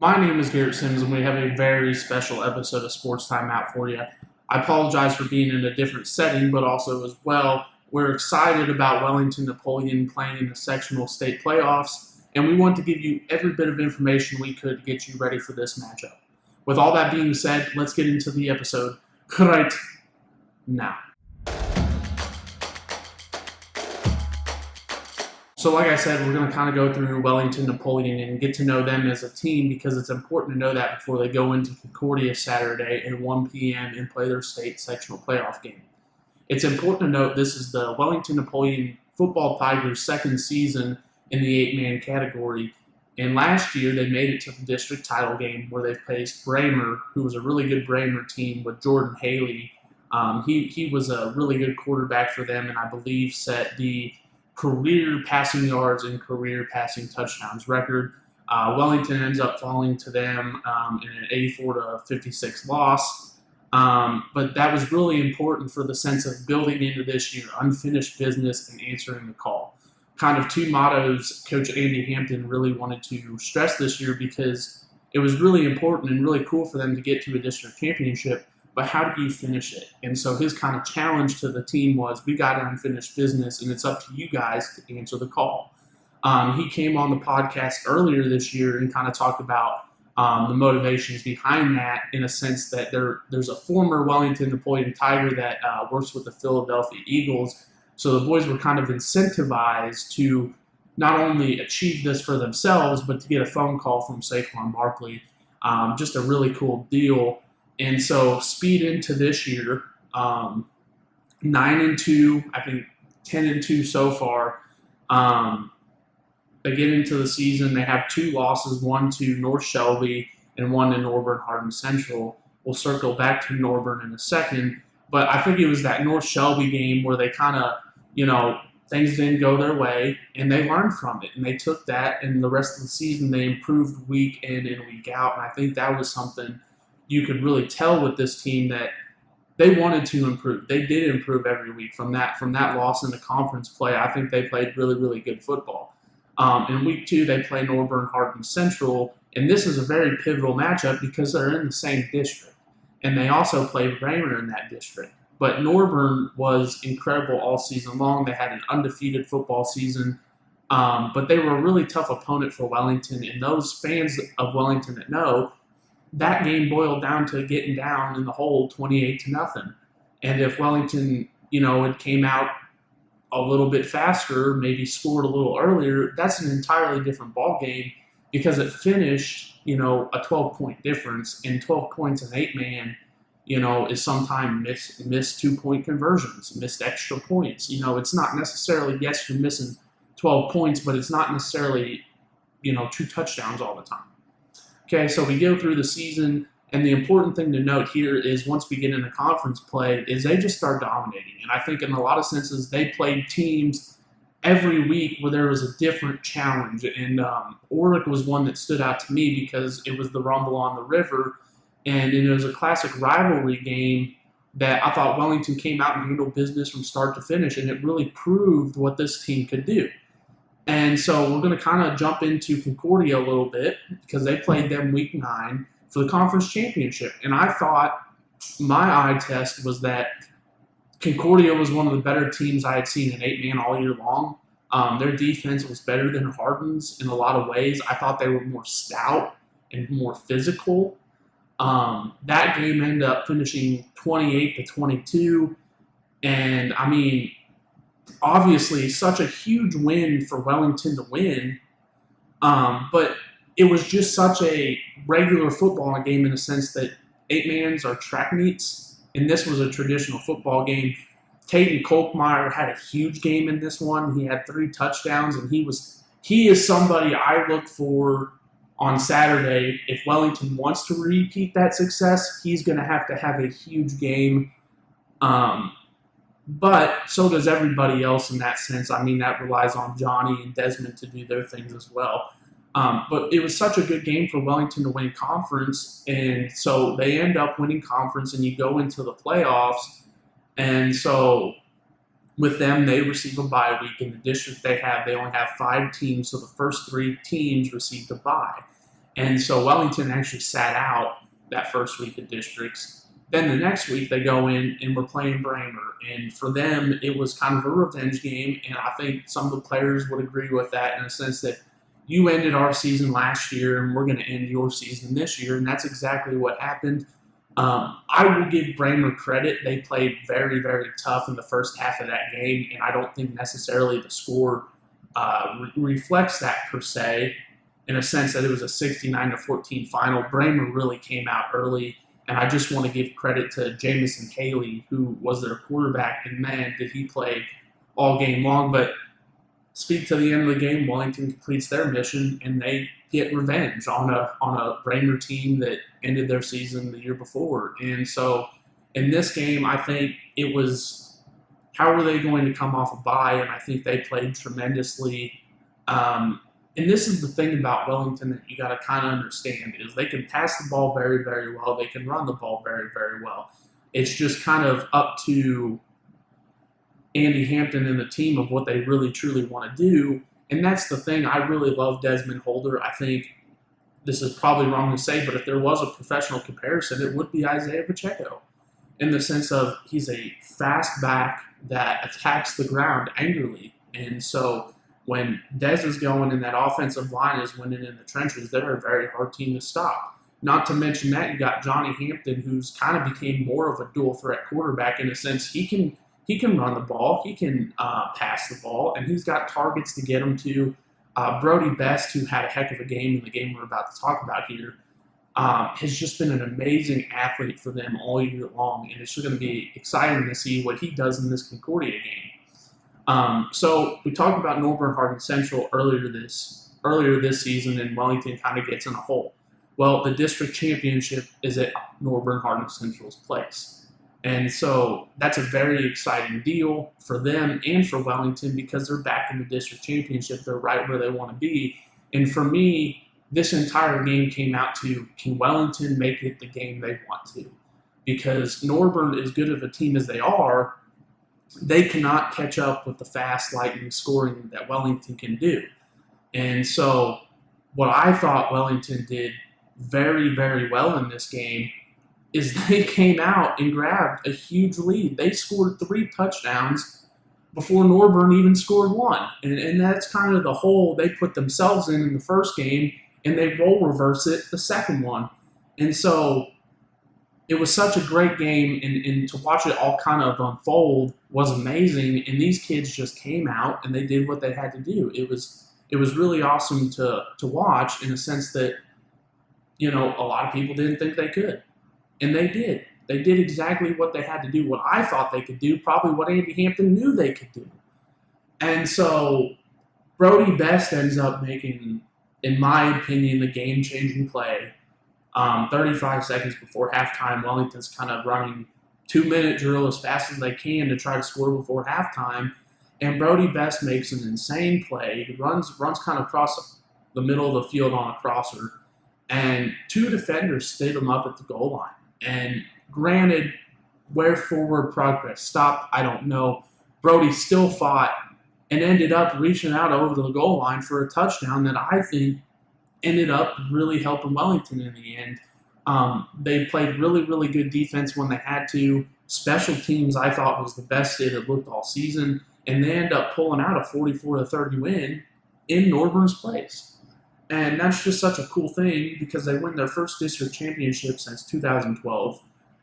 My name is Garrett Sims, and we have a very special episode of Sports Timeout for you. I apologize for being in a different setting, but also as well, we're excited about Wellington-Napoleon playing in the sectional state playoffs, and we want to give you every bit of information we could to get you ready for this matchup. With all that being said, let's get into the episode right now. So like I said, we're going to kind of go through Wellington-Napoleon and get to know them as a team because it's important to know that before they go into Concordia Saturday at 1 p.m. and play their state sectional playoff game. It's important to note this is the Wellington-Napoleon football Tigers' second season in the 8-man category. And last year, they made it to the district title game where they faced Bramer, who was a really good Bramer team with Jordan Haley. He was a really good quarterback for them and I believe set the career passing yards and career passing touchdowns record. Wellington ends up falling to them in an 84-56 loss. But that was really important for the sense of building into this year, unfinished business and answering the call. Kind of two mottos Coach Andy Hampton really wanted to stress this year because it was really important and really cool for them to get to a district championship, but how do you finish it? And so his kind of challenge to the team was, we got unfinished business, and it's up to you guys to answer the call. He came on the podcast earlier this year and kind of talked about the motivations behind that in a sense that there's a former Wellington-Napoleon Tiger that works with the Philadelphia Eagles. So the boys were kind of incentivized to not only achieve this for themselves, but to get a phone call from Saquon Barkley. Just a really cool deal. And so speed into this year, 9-2, I think 10-2 so far. They get into the season, they have two losses, one to North Shelby and one to Norburn Hardin Central. We'll circle back to Norburn in a second, but I think it was that North Shelby game where they kind of, things didn't go their way, and they learned from it, and they took that, and the rest of the season they improved week in and week out, and I think that was something you could really tell with this team that they wanted to improve. They did improve every week from that loss in the conference play. I think they played really, really good football. In week 2, they play Norburn Hardin Central, and this is a very pivotal matchup because they're in the same district, and they also play Bramer in that district. But Norburn was incredible all season long. They had an undefeated football season, but they were a really tough opponent for Wellington, and those fans of Wellington that know, that game boiled down to getting down in the hole 28-0. And if Wellington, it came out a little bit faster, maybe scored a little earlier, that's an entirely different ball game because it finished, a 12-point difference, and 12 points in 8-man, is sometimes missed 2-point conversions, missed extra points. It's not necessarily, yes, you're missing 12 points, but it's not necessarily, 2 touchdowns all the time. Okay, so we go through the season, and the important thing to note here is once we get into conference play is they just start dominating. And I think in a lot of senses they played teams every week where there was a different challenge. And Orlick was one that stood out to me because it was the Rumble on the River, and it was a classic rivalry game that I thought Wellington came out and handled business from start to finish, and it really proved what this team could do. And so we're going to kind of jump into Concordia a little bit because they played them week 9 for the conference championship. And I thought my eye test was that Concordia was one of the better teams I had seen in 8-man all year long. Their defense was better than Hardin's in a lot of ways. I thought they were more stout and more physical. That game ended up finishing 28-22. And, obviously such a huge win for Wellington to win, but it was just such a regular football game in the sense that 8-mans are track meets, and this was a traditional football game. Tayton Kolkmeyer had a huge game in this one. He had 3 touchdowns, and he is somebody I look for on Saturday. If Wellington wants to repeat that success, he's going to have a huge game. But so does everybody else in that sense. That relies on Johnny and Desmond to do their things as well. But it was such a good game for Wellington to win conference, and so they end up winning conference, and you go into the playoffs. And so with them, they receive a bye week. In the district they only have 5 teams, so the first 3 teams received a bye. And so Wellington actually sat out that first week of districts. Then the next week they go in and we're playing Bremer. And for them, it was kind of a revenge game. And I think some of the players would agree with that in a sense that you ended our season last year and we're going to end your season this year. And that's exactly what happened. I will give Bremer credit. They played very, very tough in the first half of that game. And I don't think necessarily the score reflects that per se, in a sense that it was a 69-14 final. Bremer really came out early, and I just want to give credit to Jamison Haley, who was their quarterback, and man, did he play all game long. But speak to the end of the game, Wellington completes their mission, and they get revenge on a Bremer team that ended their season the year before. And so in this game, I think it was, how were they going to come off a bye? And I think they played tremendously. And this is the thing about Wellington that you got to kind of understand is they can pass the ball very, very well. They can run the ball very, very well. It's just kind of up to Andy Hampton and the team of what they really, truly want to do. And that's the thing. I really love Desmond Holder. I think this is probably wrong to say, but if there was a professional comparison, it would be Isaiah Pacheco in the sense of he's a fast back that attacks the ground angrily. And so when Dez is going and that offensive line is winning in the trenches, they're a very hard team to stop. Not to mention that you got Johnny Hampton, who's kind of became more of a dual threat quarterback in a sense. He can run the ball, he can pass the ball, and he's got targets to get him to. Brody Best, who had a heck of a game in the game we're about to talk about here, has just been an amazing athlete for them all year long, and it's just going to be exciting to see what he does in this Concordia game. So we talked about Norburn Hardin Central earlier this season, and Wellington kind of gets in a hole. Well, the district championship is at Norburn Hardin Central's place. And so that's a very exciting deal for them and for Wellington because they're back in the district championship. They're right where they want to be. And for me, this entire game came out to, can Wellington make it the game they want to? Because Norburn, as good of a team as they are, they cannot catch up with the fast lightning scoring that Wellington can do. And so what I thought Wellington did very, very well in this game is they came out and grabbed a huge lead. They scored 3 touchdowns before Norburn even scored 1. And that's kind of the hole they put themselves in the first game, and they role reverse it the second one. And so it was such a great game, and to watch it all kind of unfold was amazing. And these kids just came out and they did what they had to do. It was really awesome to watch in a sense that, you know, a lot of people didn't think they could. And they did. They did exactly what they had to do, what I thought they could do, probably what Andy Hampton knew they could do. And so Brody Best ends up making, in my opinion, the game-changing play. 35 seconds before halftime, Wellington's kind of running 2-minute drill as fast as they can to try to score before halftime. And Brody Best makes an insane play. He runs kind of across the middle of the field on a crosser. And 2 defenders stayed him up at the goal line. And granted, where forward progress stopped, I don't know. Brody still fought and ended up reaching out over the goal line for a touchdown that I think ended up really helping Wellington in the end. They played really, really good defense when they had to. Special teams, I thought, was the best it had looked all season. And they end up pulling out a 44-30 win in Norburn's place. And that's just such a cool thing because they win their first district championship since 2012.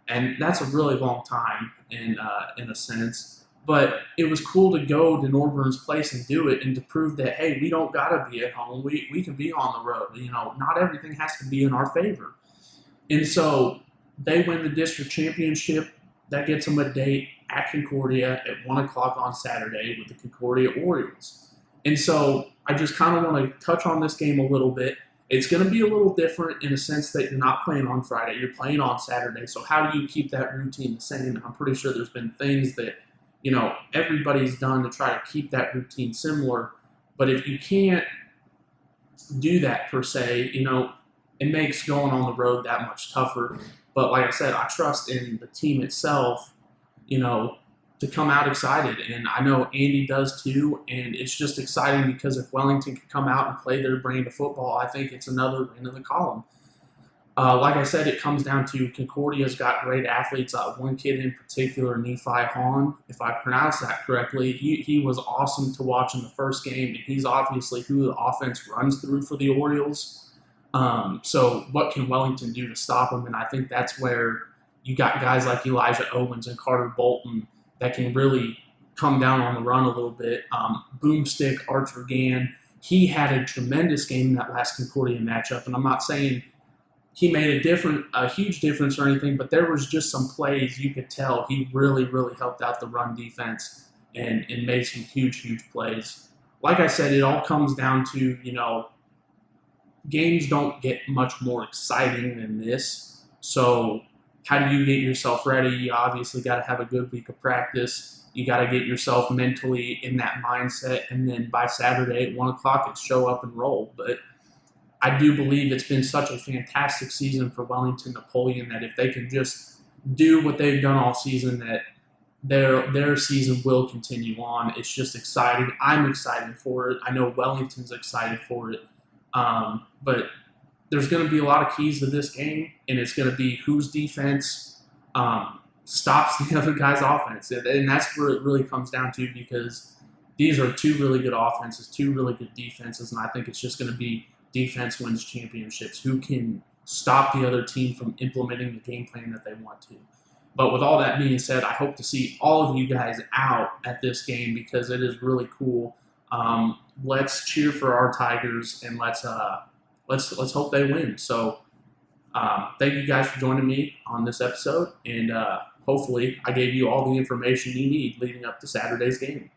And that's a really long time in a sense. But it was cool to go to Norburn's place and do it and to prove that, hey, we don't got to be at home. We can be on the road. You know, not everything has to be in our favor. And so they win the district championship. That gets them a date at Concordia at 1 o'clock on Saturday with the Concordia Orioles. And so I just kind of want to touch on this game a little bit. It's going to be a little different in a sense that you're not playing on Friday. You're playing on Saturday. So how do you keep that routine the same? I'm pretty sure there's been things that, you know, everybody's done to try to keep that routine similar. But if you can't do that per se, you know, it makes going on the road that much tougher. But like I said, I trust in the team itself, you know, to come out excited, and I know Andy does too. And it's just exciting because if Wellington can come out and play their brand of football, I think it's another win in the column. Like I said, it comes down to Concordia's got great athletes. One kid in particular, Nephi Hahn, if I pronounce that correctly, he was awesome to watch in the first game, and he's obviously who the offense runs through for the Orioles. So what can Wellington do to stop him? And I think that's where you got guys like Elijah Owens and Carter Bolton that can really come down on the run a little bit. Boomstick Archer Gann, he had a tremendous game in that last Concordia matchup, and I'm not saying he made a huge difference or anything, but there was just some plays you could tell he really, really helped out the run defense and made some huge plays. Like I said, it all comes down to, games don't get much more exciting than this. So how do you get yourself ready? You obviously got to have a good week of practice. You got to get yourself mentally in that mindset, and then by Saturday at 1 o'clock, it's show up and roll. But I do believe it's been such a fantastic season for Wellington-Napoleon that if they can just do what they've done all season, that their season will continue on. It's just exciting. I'm excited for it. I know Wellington's excited for it. But there's going to be a lot of keys to this game, and it's going to be whose defense stops the other guy's offense. And that's where it really comes down to, because these are two really good offenses, two really good defenses, and I think it's just going to be defense wins championships. Who can stop the other team from implementing the game plan that they want to? But with all that being said, I hope to see all of you guys out at this game because it is really cool. Let's cheer for our Tigers, and let's hope they win. So thank you guys for joining me on this episode, and hopefully I gave you all the information you need leading up to Saturday's game.